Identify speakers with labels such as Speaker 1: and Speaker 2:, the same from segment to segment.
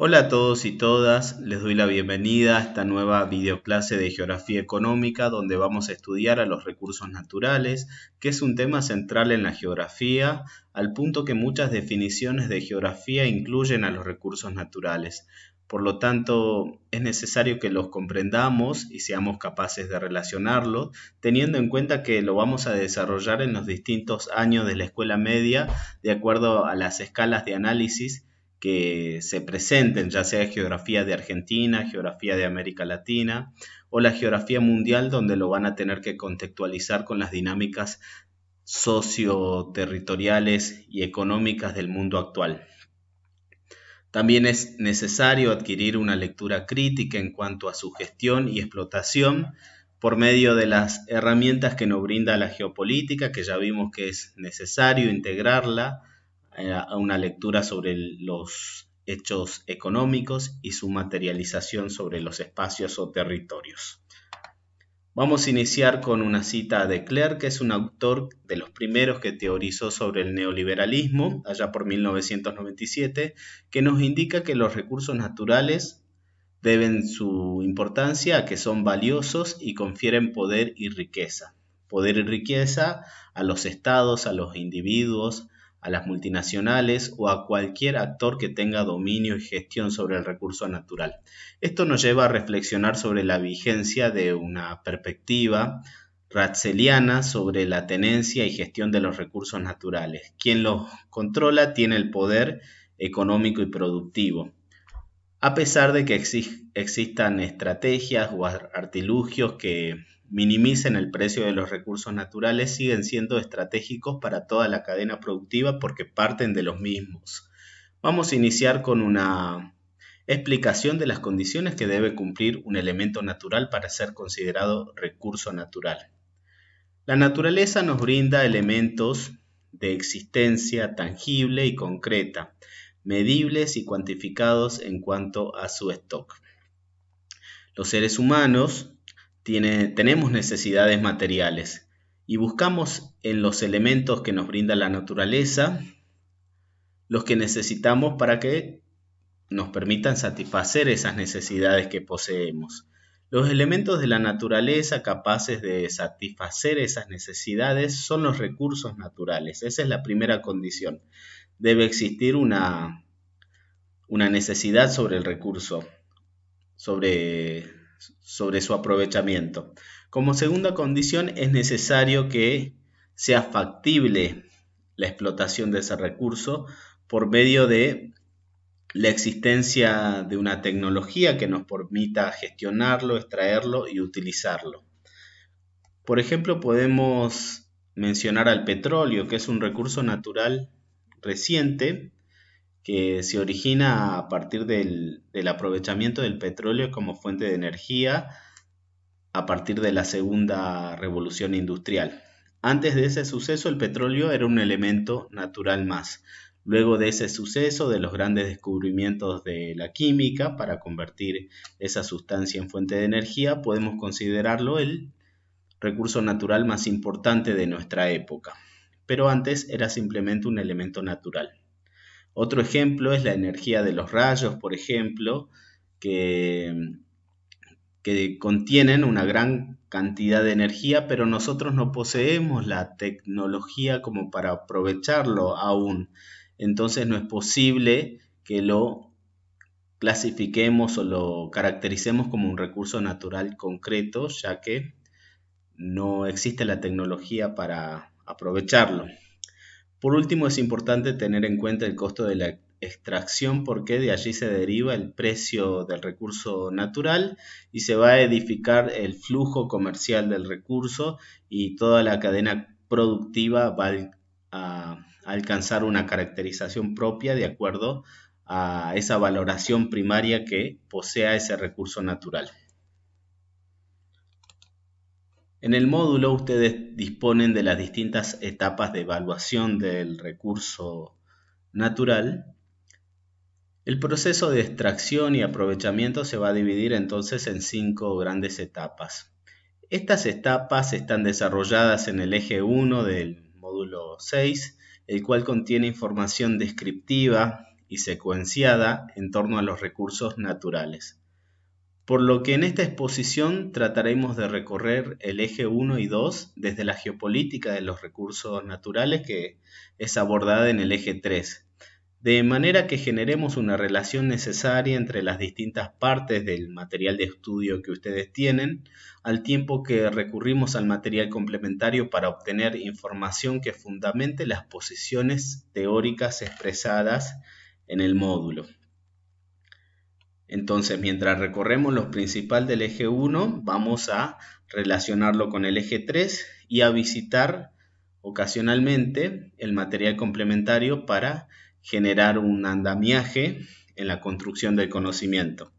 Speaker 1: Hola a todos y todas, les doy la bienvenida a esta nueva videoclase de Geografía Económica donde vamos a estudiar a los recursos naturales, que es un tema central en la geografía, al punto que muchas definiciones de geografía incluyen a los recursos naturales. Por lo tanto, es necesario que los comprendamos y seamos capaces de relacionarlos, teniendo en cuenta que lo vamos a desarrollar en los distintos años de la escuela media, de acuerdo a las escalas de análisis que se presenten, ya sea geografía de Argentina, geografía de América Latina o la geografía mundial, donde lo van a tener que contextualizar con las dinámicas socioterritoriales y económicas del mundo actual. También es necesario adquirir una lectura crítica en cuanto a su gestión y explotación por medio de las herramientas que nos brinda la geopolítica, que ya vimos que es necesario integrarla a una lectura sobre los hechos económicos y su materialización sobre los espacios o territorios. Vamos a iniciar con una cita de Clerc, que es un autor de los primeros que teorizó sobre el neoliberalismo, allá por 1997, que nos indica que los recursos naturales deben su importancia a que son valiosos y confieren poder y riqueza. Poder y riqueza a los estados, a los individuos, a las multinacionales o a cualquier actor que tenga dominio y gestión sobre el recurso natural. Esto nos lleva a reflexionar sobre la vigencia de una perspectiva ratzeliana sobre la tenencia y gestión de los recursos naturales. Quien los controla tiene el poder económico y productivo. A pesar de que existan estrategias o artilugios que minimicen el precio de los recursos naturales, siguen siendo estratégicos para toda la cadena productiva porque parten de los mismos. Vamos a iniciar con una explicación de las condiciones que debe cumplir un elemento natural para ser considerado recurso natural. La naturaleza nos brinda elementos de existencia tangible y concreta, medibles y cuantificados en cuanto a su stock. Los seres humanos tenemos necesidades materiales y buscamos en los elementos que nos brinda la naturaleza los que necesitamos para que nos permitan satisfacer esas necesidades que poseemos. Los elementos de la naturaleza capaces de satisfacer esas necesidades son los recursos naturales. Esa es la primera condición. Debe existir una necesidad sobre el recurso, sobre su aprovechamiento. Como segunda condición, es necesario que sea factible la explotación de ese recurso por medio de la existencia de una tecnología que nos permita gestionarlo, extraerlo y utilizarlo. Por ejemplo, podemos mencionar al petróleo, que es un recurso natural reciente que se origina a partir del aprovechamiento del petróleo como fuente de energía a partir de la segunda revolución industrial. Antes de ese suceso, el petróleo era un elemento natural más. Luego de ese suceso, de los grandes descubrimientos de la química para convertir esa sustancia en fuente de energía, podemos considerarlo el recurso natural más importante de nuestra época. Pero antes era simplemente un elemento natural. Otro ejemplo es la energía de los rayos, por ejemplo, que contienen una gran cantidad de energía, pero nosotros no poseemos la tecnología como para aprovecharlo aún. Entonces no es posible que lo clasifiquemos o lo caractericemos como un recurso natural concreto, ya que no existe la tecnología para aprovecharlo. Por último, es importante tener en cuenta el costo de la extracción porque de allí se deriva el precio del recurso natural y se va a edificar el flujo comercial del recurso y toda la cadena productiva va a alcanzar una caracterización propia de acuerdo a esa valoración primaria que posea ese recurso natural. En el módulo ustedes disponen de las distintas etapas de evaluación del recurso natural. El proceso de extracción y aprovechamiento se va a dividir entonces en 5 grandes etapas. Estas etapas están desarrolladas en el eje 1 del módulo 6, el cual contiene información descriptiva y secuenciada en torno a los recursos naturales. Por lo que en esta exposición trataremos de recorrer el eje 1 y 2 desde la geopolítica de los recursos naturales, que es abordada en el eje 3, de manera que generemos una relación necesaria entre las distintas partes del material de estudio que ustedes tienen, al tiempo que recurrimos al material complementario para obtener información que fundamente las posiciones teóricas expresadas en el módulo. Entonces, mientras recorremos lo principal del eje 1, vamos a relacionarlo con el eje 3 y a visitar ocasionalmente el material complementario para generar un andamiaje en la construcción del conocimiento.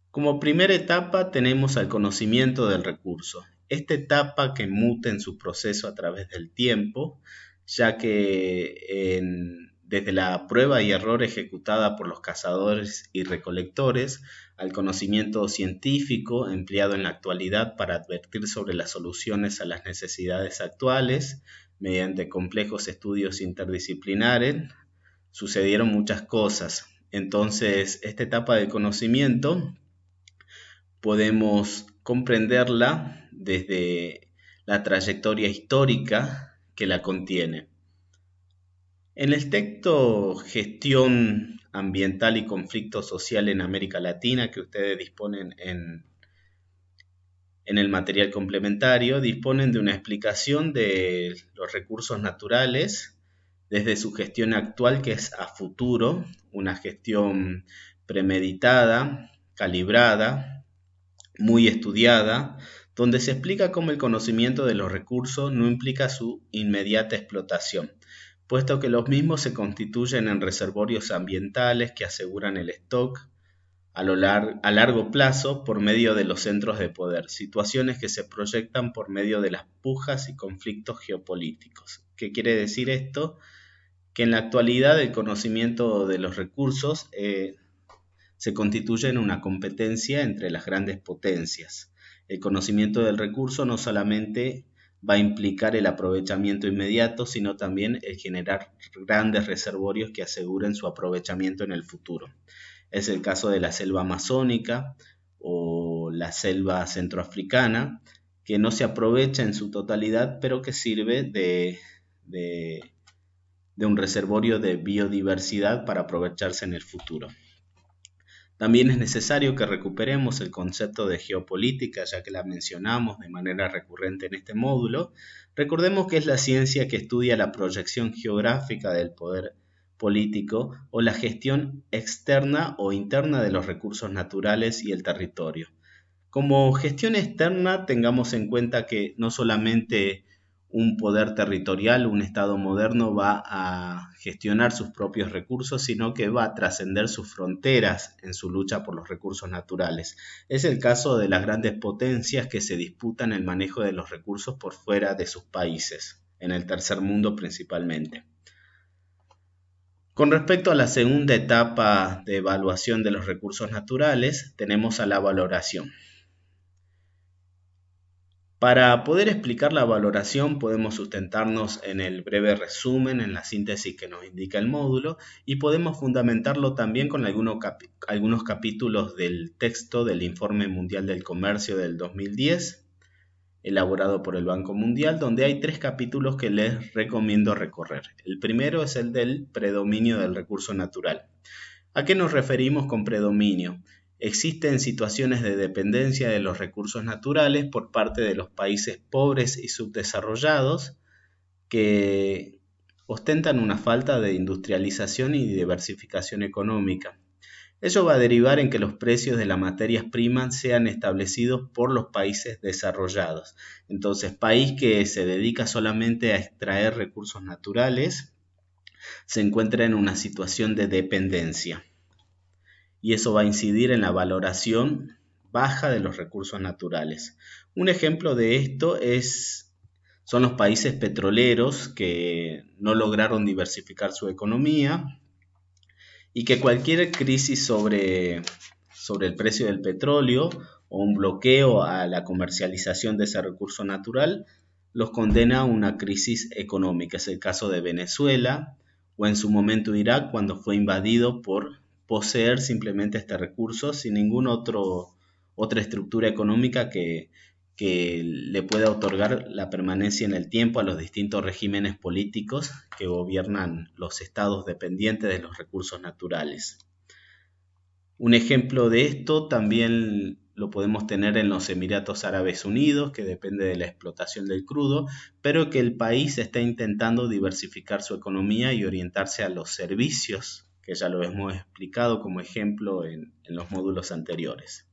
Speaker 1: Como primera etapa tenemos al conocimiento del recurso. Esta etapa que muta en su proceso a través del tiempo, ya que desde la prueba y error ejecutada por los cazadores y recolectores al conocimiento científico empleado en la actualidad para advertir sobre las soluciones a las necesidades actuales mediante complejos estudios interdisciplinares, sucedieron muchas cosas. Entonces, esta etapa de conocimiento podemos comprenderla desde la trayectoria histórica que la contiene. En el texto Gestión Ambiental y Conflicto Social en América Latina, que ustedes disponen en el material complementario, disponen de una explicación de los recursos naturales desde su gestión actual, que es a futuro, una gestión premeditada, calibrada, muy estudiada, donde se explica cómo el conocimiento de los recursos no implica su inmediata explotación, puesto que los mismos se constituyen en reservorios ambientales que aseguran el stock a largo plazo por medio de los centros de poder, situaciones que se proyectan por medio de las pujas y conflictos geopolíticos. ¿Qué quiere decir esto? Que en la actualidad el conocimiento de los recursos se constituye en una competencia entre las grandes potencias. El conocimiento del recurso no solamente va a implicar el aprovechamiento inmediato, sino también el generar grandes reservorios que aseguren su aprovechamiento en el futuro. Es el caso de la selva amazónica o la selva centroafricana, que no se aprovecha en su totalidad, pero que sirve de un reservorio de biodiversidad para aprovecharse en el futuro. También es necesario que recuperemos el concepto de geopolítica, ya que la mencionamos de manera recurrente en este módulo. Recordemos que es la ciencia que estudia la proyección geográfica del poder político o la gestión externa o interna de los recursos naturales y el territorio. Como gestión externa, tengamos en cuenta que no solamente un poder territorial, un Estado moderno va a gestionar sus propios recursos, sino que va a trascender sus fronteras en su lucha por los recursos naturales. Es el caso de las grandes potencias que se disputan el manejo de los recursos por fuera de sus países, en el tercer mundo principalmente. Con respecto a la segunda etapa de evaluación de los recursos naturales, tenemos a la valoración. Para poder explicar la valoración podemos sustentarnos en el breve resumen, en la síntesis que nos indica el módulo, y podemos fundamentarlo también con algunos capítulos del texto del Informe Mundial del Comercio del 2010, elaborado por el Banco Mundial, donde hay 3 capítulos que les recomiendo recorrer. El primero es el del predominio del recurso natural. ¿A qué nos referimos con predominio? Existen situaciones de dependencia de los recursos naturales por parte de los países pobres y subdesarrollados que ostentan una falta de industrialización y diversificación económica. Ello va a derivar en que los precios de las materias primas sean establecidos por los países desarrollados. Entonces, país que se dedica solamente a extraer recursos naturales se encuentra en una situación de dependencia. Y eso va a incidir en la valoración baja de los recursos naturales. Un ejemplo de esto son los países petroleros que no lograron diversificar su economía y que cualquier crisis sobre el precio del petróleo o un bloqueo a la comercialización de ese recurso natural los condena a una crisis económica. Es el caso de Venezuela, o en su momento Irak cuando fue invadido por poseer simplemente este recurso sin ninguna otra estructura económica que le pueda otorgar la permanencia en el tiempo a los distintos regímenes políticos que gobiernan los estados dependientes de los recursos naturales. Un ejemplo de esto también lo podemos tener en los Emiratos Árabes Unidos, que depende de la explotación del crudo, pero que el país está intentando diversificar su economía y orientarse a los servicios, que ya lo hemos explicado como ejemplo en los módulos anteriores.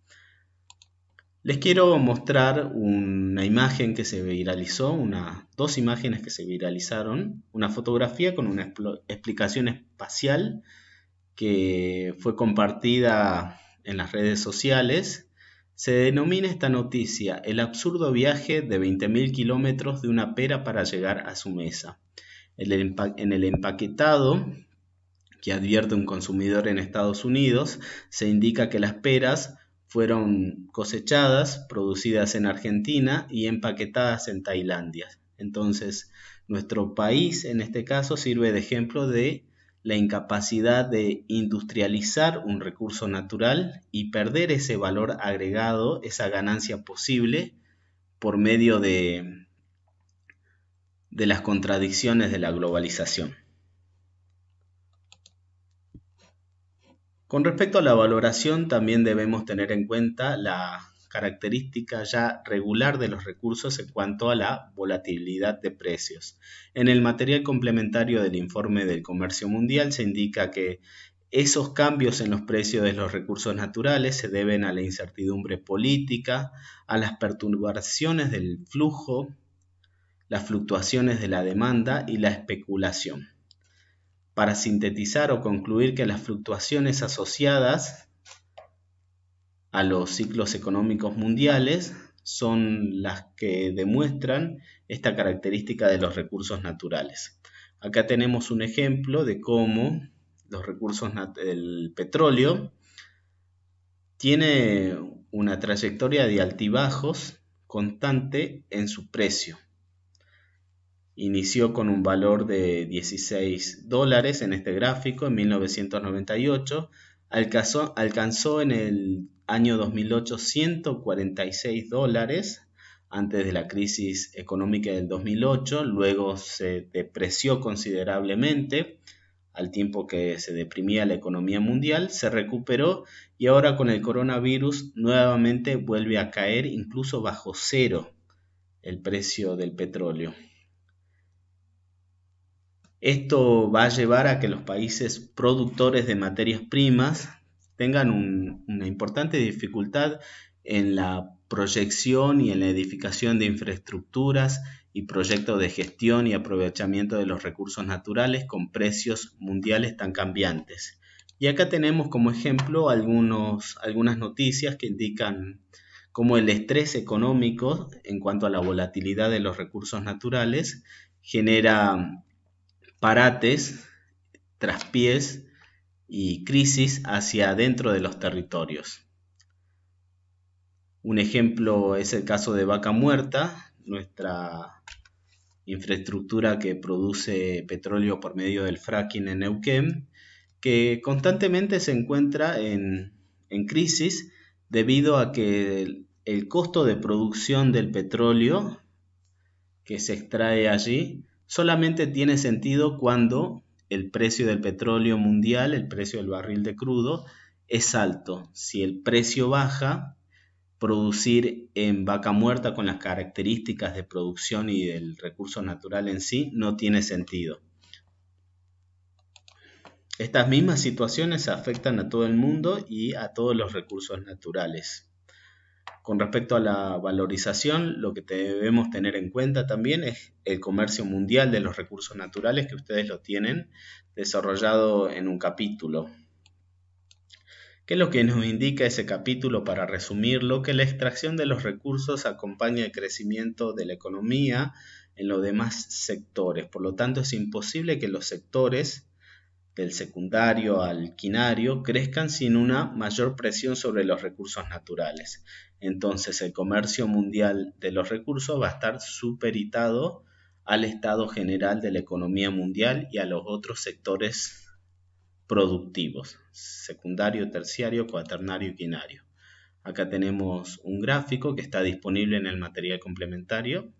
Speaker 1: Les quiero mostrar una imagen que se viralizó, dos imágenes que se viralizaron, una fotografía con una explicación espacial que fue compartida en las redes sociales. Se denomina esta noticia el absurdo viaje de 20.000 kilómetros de una pera para llegar a su mesa. En el empaquetado que advierte un consumidor en Estados Unidos se indica que las peras fueron cosechadas, producidas en Argentina y empaquetadas en Tailandia. Entonces, nuestro país en este caso sirve de ejemplo de la incapacidad de industrializar un recurso natural y perder ese valor agregado, esa ganancia posible, por medio de las contradicciones de la globalización. Con respecto a la valoración, también debemos tener en cuenta la característica ya regular de los recursos en cuanto a la volatilidad de precios. En el material complementario del informe del comercio mundial se indica que esos cambios en los precios de los recursos naturales se deben a la incertidumbre política, a las perturbaciones del flujo, las fluctuaciones de la demanda y la especulación. Para sintetizar o concluir que las fluctuaciones asociadas a los ciclos económicos mundiales son las que demuestran esta característica de los recursos naturales. Acá tenemos un ejemplo de cómo los recursos del petróleo tiene una trayectoria de altibajos constante en su precio. Inició con un valor de $16 en este gráfico en 1998, alcanzó en el año 2008 $146 antes de la crisis económica del 2008, luego se depreció considerablemente al tiempo que se deprimía la economía mundial, se recuperó y ahora con el coronavirus nuevamente vuelve a caer incluso bajo cero el precio del petróleo. Esto va a llevar a que los países productores de materias primas tengan una importante dificultad en la proyección y en la edificación de infraestructuras y proyectos de gestión y aprovechamiento de los recursos naturales con precios mundiales tan cambiantes. Y acá tenemos como ejemplo algunas noticias que indican cómo el estrés económico en cuanto a la volatilidad de los recursos naturales genera parates, traspiés y crisis hacia adentro de los territorios. Un ejemplo es el caso de Vaca Muerta, nuestra infraestructura que produce petróleo por medio del fracking en Neuquén, que constantemente se encuentra en crisis debido a que el costo de producción del petróleo que se extrae allí solamente tiene sentido cuando el precio del petróleo mundial, el precio del barril de crudo, es alto. Si el precio baja, producir en Vaca Muerta con las características de producción y del recurso natural en sí no tiene sentido. Estas mismas situaciones afectan a todo el mundo y a todos los recursos naturales. Con respecto a la valorización, lo que debemos tener en cuenta también es el comercio mundial de los recursos naturales, que ustedes lo tienen desarrollado en un capítulo. ¿Qué es lo que nos indica ese capítulo? Para resumirlo, que la extracción de los recursos acompaña el crecimiento de la economía en los demás sectores. Por lo tanto, es imposible que los sectores del secundario al quinario crezcan sin una mayor presión sobre los recursos naturales. Entonces el comercio mundial de los recursos va a estar supeditado al estado general de la economía mundial y a los otros sectores productivos, secundario, terciario, cuaternario y quinario. Acá tenemos un gráfico que está disponible en el material complementario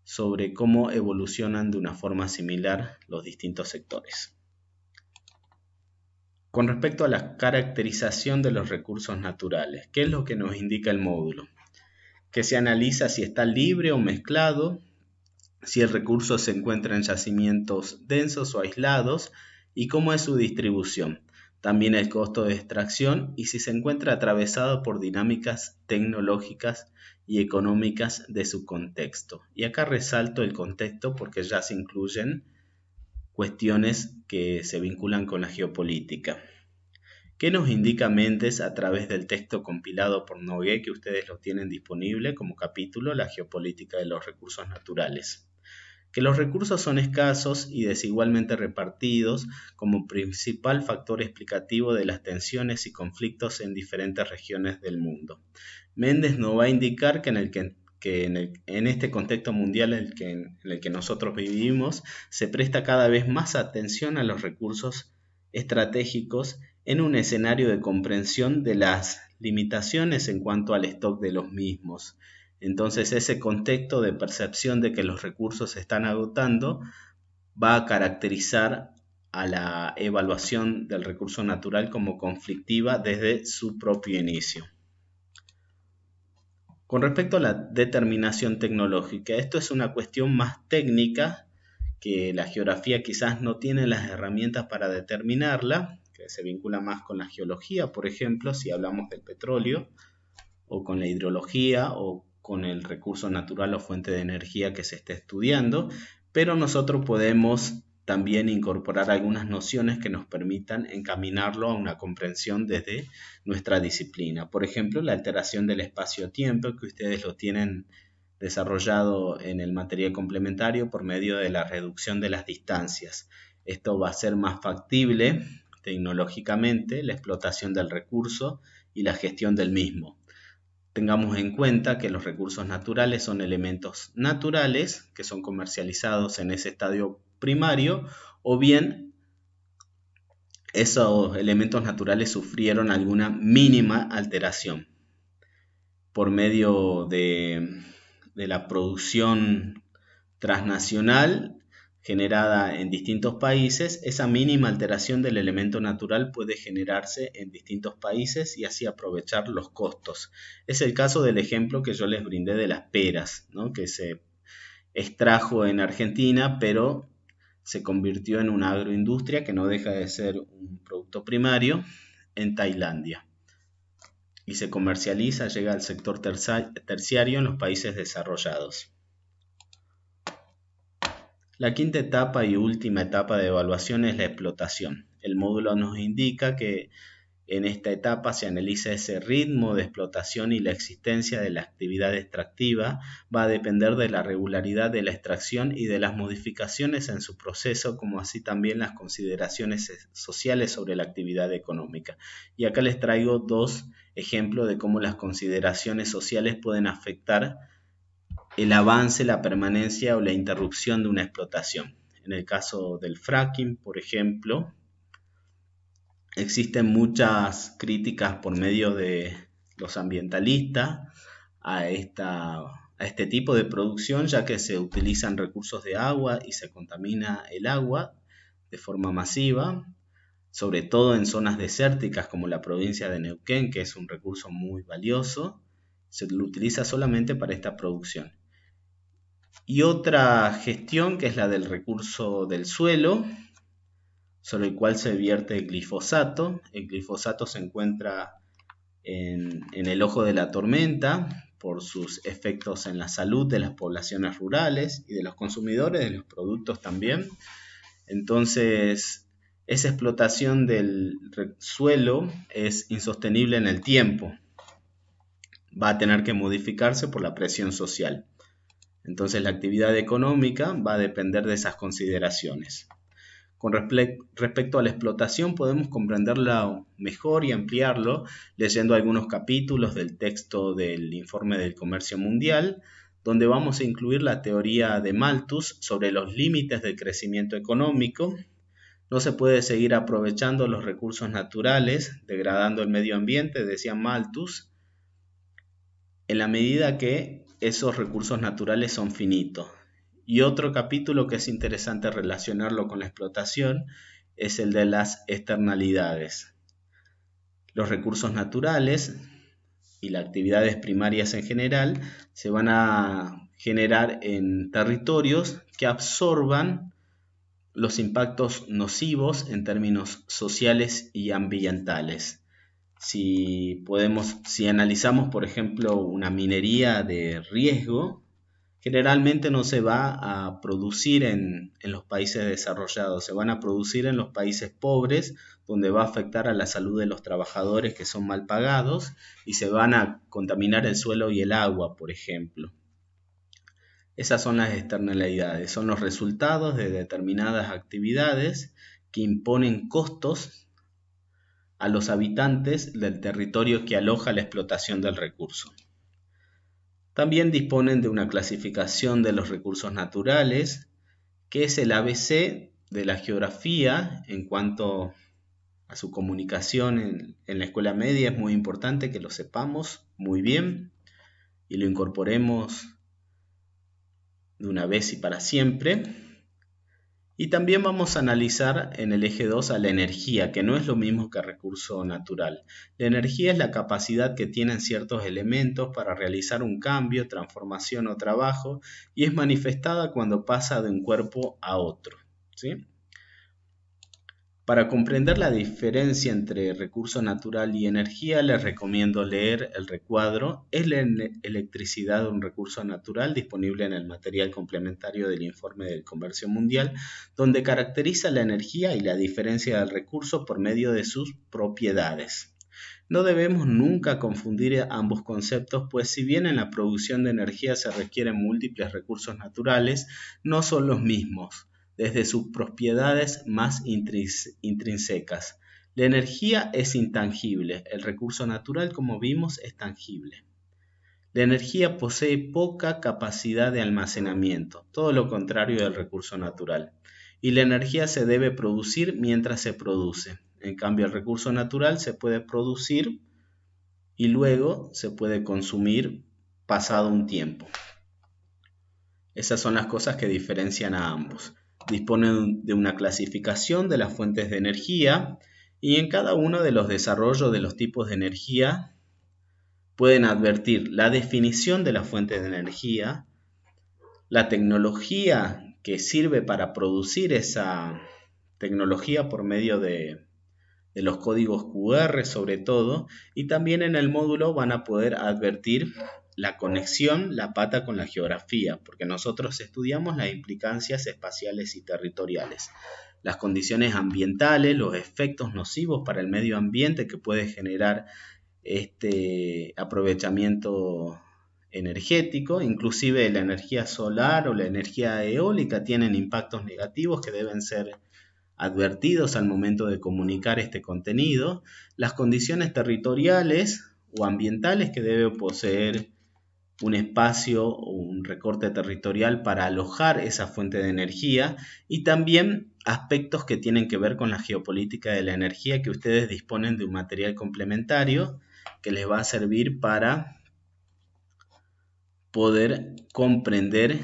Speaker 1: sobre cómo evolucionan de una forma similar los distintos sectores. Con respecto a la caracterización de los recursos naturales, ¿qué es lo que nos indica el módulo? Que se analiza si está libre o mezclado, si el recurso se encuentra en yacimientos densos o aislados y cómo es su distribución. También el costo de extracción y si se encuentra atravesado por dinámicas tecnológicas y económicas de su contexto. Y acá resalto el contexto porque ya se incluyen cuestiones que se vinculan con la geopolítica. ¿Qué nos indica Mendes a través del texto compilado por Nogué, que ustedes lo tienen disponible como capítulo, La geopolítica de los recursos naturales? Que los recursos son escasos y desigualmente repartidos como principal factor explicativo de las tensiones y conflictos en diferentes regiones del mundo. Mendes nos va a indicar que en este contexto mundial en el que nosotros vivimos se presta cada vez más atención a los recursos estratégicos en un escenario de comprensión de las limitaciones en cuanto al stock de los mismos. Entonces ese contexto de percepción de que los recursos se están agotando va a caracterizar a la evaluación del recurso natural como conflictiva desde su propio inicio. Con respecto a la determinación tecnológica, esto es una cuestión más técnica que la geografía quizás no tiene las herramientas para determinarla, que se vincula más con la geología, por ejemplo, si hablamos del petróleo, o con la hidrología, o con el recurso natural o fuente de energía que se esté estudiando, pero nosotros podemos también incorporar algunas nociones que nos permitan encaminarlo a una comprensión desde nuestra disciplina. Por ejemplo, la alteración del espacio-tiempo, que ustedes lo tienen desarrollado en el material complementario por medio de la reducción de las distancias. Esto va a ser más factible tecnológicamente la explotación del recurso y la gestión del mismo. Tengamos en cuenta que los recursos naturales son elementos naturales que son comercializados en ese estadio primario, o bien esos elementos naturales sufrieron alguna mínima alteración por medio de la producción transnacional generada en distintos países. Esa mínima alteración del elemento natural puede generarse en distintos países y así aprovechar los costos. Es el caso del ejemplo que yo les brindé de las peras, ¿no? Que se extrajo en Argentina, pero se convirtió en una agroindustria que no deja de ser un producto primario en Tailandia y se comercializa, llega al sector terciario en los países desarrollados. La quinta etapa y última etapa de evaluación es la explotación. El módulo nos indica que en esta etapa se analiza ese ritmo de explotación y la existencia de la actividad extractiva va a depender de la regularidad de la extracción y de las modificaciones en su proceso, como así también las consideraciones sociales sobre la actividad económica. Y acá les traigo dos ejemplos de cómo las consideraciones sociales pueden afectar el avance, la permanencia o la interrupción de una explotación. En el caso del fracking, por ejemplo, existen muchas críticas por medio de los ambientalistas a este tipo de producción, ya que se utilizan recursos de agua y se contamina el agua de forma masiva, sobre todo en zonas desérticas como la provincia de Neuquén, que es un recurso muy valioso, se lo utiliza solamente para esta producción. Y otra gestión que es la del recurso del suelo, sobre el cual se vierte el glifosato. El glifosato se encuentra en el ojo de la tormenta por sus efectos en la salud de las poblaciones rurales y de los consumidores de los productos también. Entonces, esa explotación del suelo es insostenible en el tiempo. Va a tener que modificarse por la presión social. Entonces la actividad económica va a depender de esas consideraciones. Con respecto a la explotación podemos comprenderla mejor y ampliarlo leyendo algunos capítulos del texto del Informe del Comercio Mundial, donde vamos a incluir la teoría de Malthus sobre los límites del crecimiento económico. No se puede seguir aprovechando los recursos naturales, degradando el medio ambiente, decía Malthus, en la medida que esos recursos naturales son finitos. Y otro capítulo que es interesante relacionarlo con la explotación es el de las externalidades. Los recursos naturales y las actividades primarias en general se van a generar en territorios que absorban los impactos nocivos en términos sociales y ambientales. Si analizamos, por ejemplo, una minería de riesgo, generalmente no se va a producir en los países desarrollados, se van a producir en los países pobres, donde va a afectar a la salud de los trabajadores que son mal pagados y se van a contaminar el suelo y el agua, por ejemplo. Esas son las externalidades, son los resultados de determinadas actividades que imponen costos a los habitantes del territorio que aloja la explotación del recurso. También disponen de una clasificación de los recursos naturales, que es el ABC de la geografía en cuanto a su comunicación en la escuela media. Es muy importante que lo sepamos muy bien y lo incorporemos de una vez y para siempre. Y también vamos a analizar en el eje 2 a la energía, que no es lo mismo que recurso natural. La energía es la capacidad que tienen ciertos elementos para realizar un cambio, transformación o trabajo, y es manifestada cuando pasa de un cuerpo a otro, ¿sí? Para comprender la diferencia entre recurso natural y energía, les recomiendo leer el recuadro ¿Es la electricidad un recurso natural?, disponible en el material complementario del Informe del Comercio Mundial, donde caracteriza la energía y la diferencia del recurso por medio de sus propiedades. No debemos nunca confundir ambos conceptos, pues si bien en la producción de energía se requieren múltiples recursos naturales, no son los mismos desde sus propiedades más intrínsecas. La energía es intangible, el recurso natural, como vimos, es tangible. La energía posee poca capacidad de almacenamiento, todo lo contrario del recurso natural. Y la energía se debe producir mientras se produce. En cambio, el recurso natural se puede producir y luego se puede consumir pasado un tiempo. Esas son las cosas que diferencian a ambos. Disponen de una clasificación de las fuentes de energía y en cada uno de los desarrollos de los tipos de energía pueden advertir la definición de las fuentes de energía, la tecnología que sirve para producir esa tecnología por medio de los códigos QR sobre todo, y también en el módulo van a poder advertir la conexión, la pata con la geografía, porque nosotros estudiamos las implicancias espaciales y territoriales, las condiciones ambientales, los efectos nocivos para el medio ambiente que puede generar este aprovechamiento energético, inclusive la energía solar o la energía eólica tienen impactos negativos que deben ser advertidos al momento de comunicar este contenido, las condiciones territoriales o ambientales que debe poseer un espacio o un recorte territorial para alojar esa fuente de energía y también aspectos que tienen que ver con la geopolítica de la energía, que ustedes disponen de un material complementario que les va a servir para poder comprender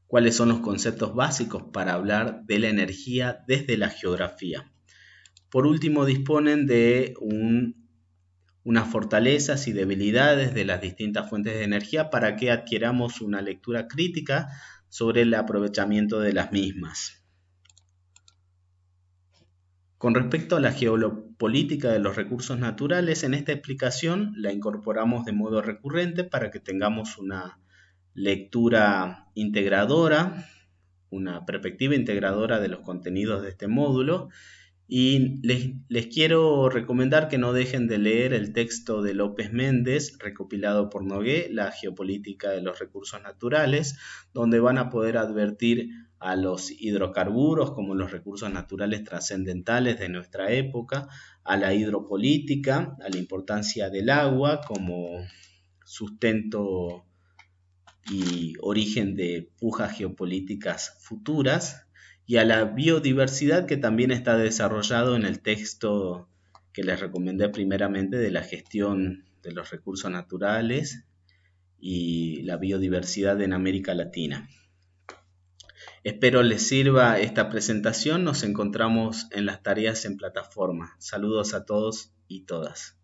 Speaker 1: cuáles son los conceptos básicos para hablar de la energía desde la geografía. Por último, disponen de unas fortalezas y debilidades de las distintas fuentes de energía para que adquiramos una lectura crítica sobre el aprovechamiento de las mismas. Con respecto a la geopolítica de los recursos naturales, en esta explicación la incorporamos de modo recurrente para que tengamos una lectura integradora, una perspectiva integradora de los contenidos de este módulo, y les quiero recomendar que no dejen de leer el texto de López Méndez, recopilado por Nogué, La geopolítica de los recursos naturales, donde van a poder advertir a los hidrocarburos como los recursos naturales trascendentales de nuestra época, a la hidropolítica, a la importancia del agua como sustento y origen de pujas geopolíticas futuras, y a la biodiversidad que también está desarrollado en el texto que les recomendé primeramente de la gestión de los recursos naturales y la biodiversidad en América Latina. Espero les sirva esta presentación. Nos encontramos en las tareas en plataforma. Saludos a todos y todas.